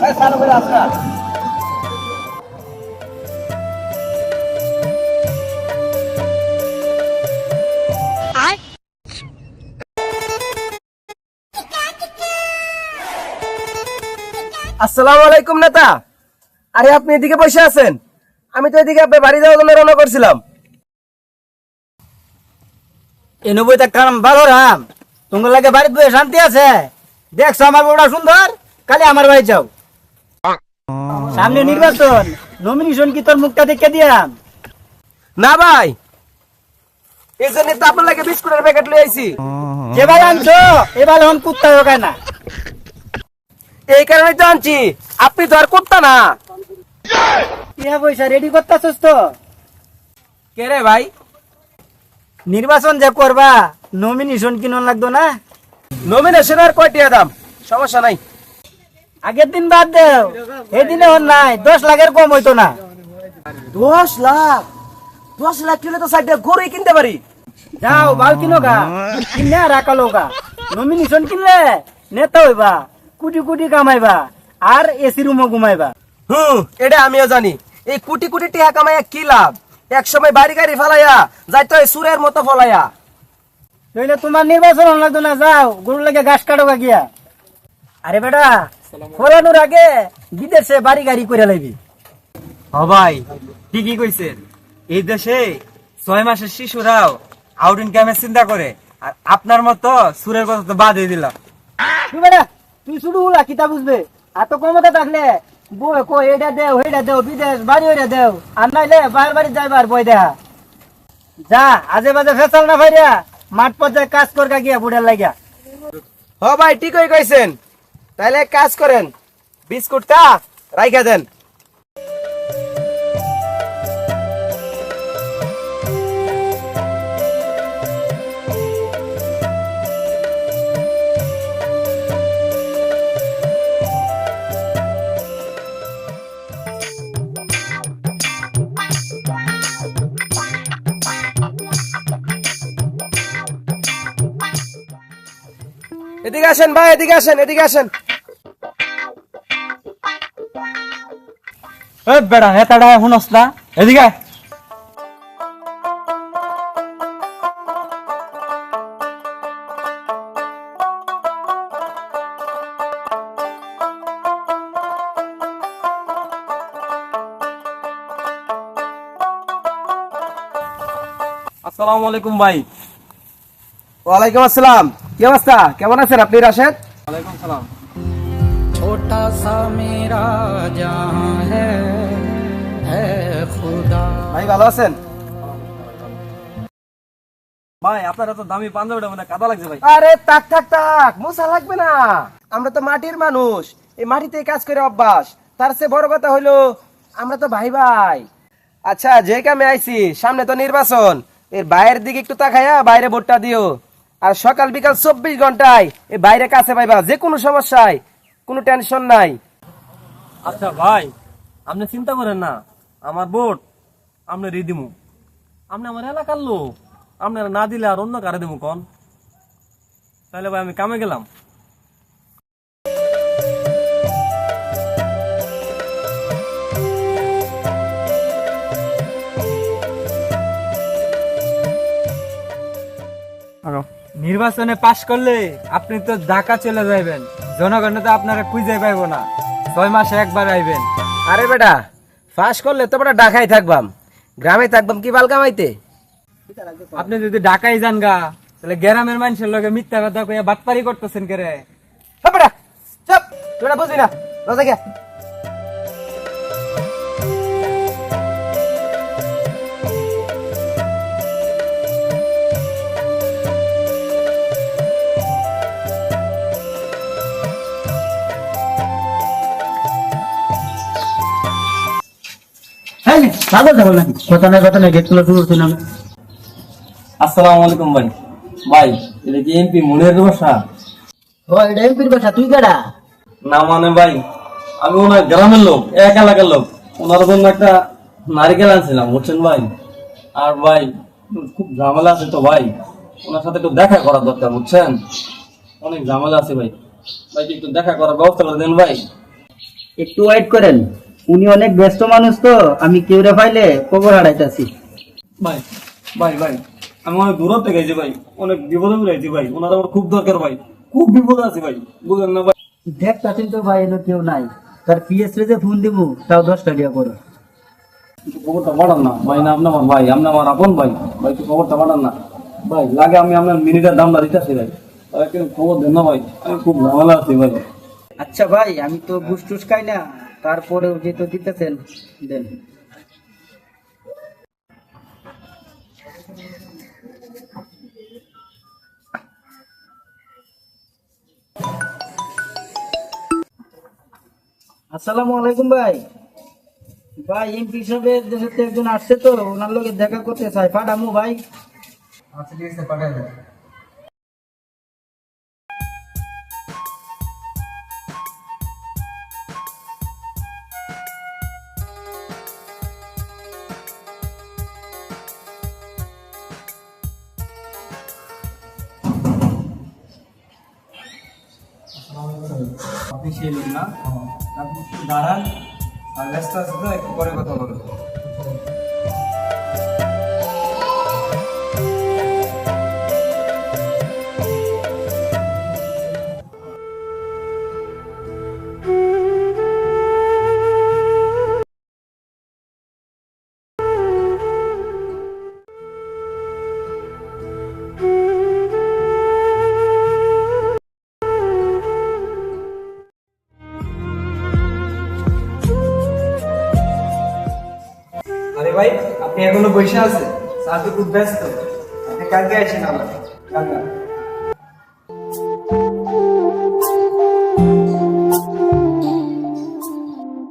আসসালামু আলাইকুম নেতা। আরে আপনি এদিকে বসে আছেন, আমি তো এদিকে আপনার বাড়ি যাওয়ার জন্য রওনা করছিলাম। এই 90 কাম ভালো রাম, তোমার লাগে বাড়িতে বসে শান্তি আছে? দেখছো আমার বড় সুন্দর, কালি আমার বাড়ি যাও। সামনে নির্বাচন, নমিনেশন কি তোর মুখটা দেখে দিয়াম? না ভাই, এই জন্য তো আপনার লাগে বিস্কুটের প্যাকেট লই আইছি। যে ভাই আনছো এবার এখন কুত্তা হোক না, এই কারণে তো আনছি, আপনি তো আর করতা না। টিয়া পয়সা রেডি করতেছস তো? কে রে ভাই? নির্বাচন যে করবা, নমিনেশন কিনন লাগতো না? নমিনেশন আর কয়টিয়া দাম, সমস্যা নাই। আগের দিন বাদ দেও, এদিনে ওর নাই, 10 লাখের কম হইতো না। 10 লাখ? 10 লাখ কিনলে তো সাইডে গরুই কিনতে পারি। যাও বাল কিনো গা, কিনে রাখালো গা। নমিনেশন কিনলে নেতা হইবা, কোটি কোটি কামাইবা, আর এসি রুমও ঘুমাইবা। এটা আমিও জানি। এই কোটি কোটি টাকা কামাইয়া কি লাভ? এক সময় বাড়ি গাড়ি ফালাইয়া যাইতো এই সুরের মতো ফলাইয়া। নইলে তোমার নির্বাচন লাগতো না, যাও গরুর লাগে ঘাস কাটো গা গিয়া। আরে বেটা, ফলানোর আগে বিদেশে বাড়ি গাড়ি করে লাইবি। হ ভাই, ঠিকই কইছেন। এই দেশে 6 মাসের শিশুরাও আউট ইনকামের চিন্তা করে, আর আপনার মতো সুরের কথা তো বাদ দিয়ে দিলাম। তুই বেটা, তুই শুধু উলা কিতা বুঝবে? এত ক্ষমতা থাকলে বই কো এটা দেও হেটা দেও, বিদেশ বাড়ি ওইটা দেও, আর নাইলে বাইরে বাড়ি যাইবার বই দেখা। যা আজে বাজে ফেসাল না ভাইরা, মাঠ পর্যায়ে কাজ করগা গিয়া বুড়ার লাগিয়া। হ ভাই, ঠিকই কইছেন। তাহলে এক কাজ করেন, বিস্কুটটা রাইখা দেন। এদিকে আসেন ভাই, এদিকে আসেন, এদিকে আসেন। এই বেড়া, নেতাটা শুনস না? এদিকে আসসালামু আলাইকুম ভাই। ওয়ালাইকুম আসসালাম। কি অবস্থা, কেমন আছেন আপনি রাশেদ? ওয়ালাইকুম সালাম। छोटा सा मेरा जहां है खुदा। ভাই ভালো আছেন? ভাই আপনার এত দামি পাঞ্জাবিটা মানে কাদা লাগছে ভাই। আরে তাক থাক থাক, মোছা লাগবে না। আমরা তো মাটির মানুষ, এই মাটিতে কাজ করে অভ্যাস। তার চেয়ে বড় কথা হইলো আমরা তো ভাই ভাই। আচ্ছা, যে কামে আইছি, সামনে তো নির্বাচন, এর বাইরের দিকে একটু তাকাইয়া বাইরে ভোটটা দিও। আর সকাল বিকাল 24 ঘন্টায় এই বাইরে কাছে পাইবা, যে কোনো সমস্যায় কোনো টেনশন নাই। আচ্ছা ভাই, আপনি চিন্তা করেন না, আমার ভোট আপনি দিমু। আপনি আমার এলাকার লোক, আপনারা না দিলে আর অন্য কারে দেবো কন? তাহলে ভাই আমি কামে গেলাম। নির্বাচনে পাশ করলে আপনি তো ঢাকা চলে যাইবেন, জনগণ তো আপনারা খুঁজে পাইব না, 6 মাসে একবার আইবেন। আরে বেটা, ফাঁস করলে তো বেটা ঢাকায় থাকবাম, গ্রামে থাকবাম কি বাল কামাইতে? আপনি যদি ঢাকায় যান গা, তাহলে গ্রামের মানুষের লগে মিথ্যা কথা কইয়া বাটপারি করতেছেন কে রে? বেটা চুপ, তুই না বুঝবি না, রাজা গিয়া। আসসালামু আলাইকুম ভাই। ভাই, এটা কি এমপি মুনির বাসা? তুই কেডা? না মানে ভাই, আমি ওনার গ্রামের লোক, এক এলাকার লোক। ওনার জন্য একটা নারিকেল আনছিলাম, বুঝছেন ভাই। আর ভাই, খুব ঝামেলা আছে তো ভাই, ওনার সাথে একটু দেখা করার দরকার, বুঝছেন। অনেক ঝামেলা আছে ভাই। ভাই একটু দেখা করার ব্যবস্থা করে দেন ভাই। একটু ওয়েট করেন, উনি অনেক ব্যস্ত মানুষ তো, আমি কেউরে পাইলে খবর হারাইতাছি। ভাই ভাই ভাই আমি অনেক দূর থেকে গেছি ভাই, অনেক বিপদে পড়েছি ভাই, ওনার আমার খুব দরকার ভাই, খুব বিপদ আছে ভাই, বুঝলেন না ভাই। দেখতাছেন তো ভাই এলো কেউ নাই, তার পিএস রে যে ফোন দিব তাও 10 টাকা করো। খবরটা পাঠান না ভাই, না আপনি আমার ভাই, আপনি আমার আপন ভাই, ভাই একটু খবরটা পাঠান না ভাই, লাগে আমি আপনার মিনিটের দামটা দিতেছি ভাই, ভাই একটু খবর দেন না ভাই, আমি খুব ঝামেলা আছি ভাই। আচ্ছা ভাই, আমি তো ঘুষ টুস খাই না, তারপরেও যেহেতু দিতেছেন দেন। আসসালামু আলাইকুম ভাই। ভাই এমপি সাহেবের দেশের থেকে একজন আসছে তো, ওনার লগে দেখা করতে চাই, পাঠামু ভাই। আচ্ছা ঠিক আছে, পাঠাই দেন। আপনি সেই লোক না? আপনি দাঁড়ান, আর ব্যস্ত আছে তো, একটু পরে কথা বলবো। আরে ভাই, আপনি এখনো বসে আছেন? স্যার তো খুব ব্যস্ত, আপনি কালকে আসেন আবার। কালকে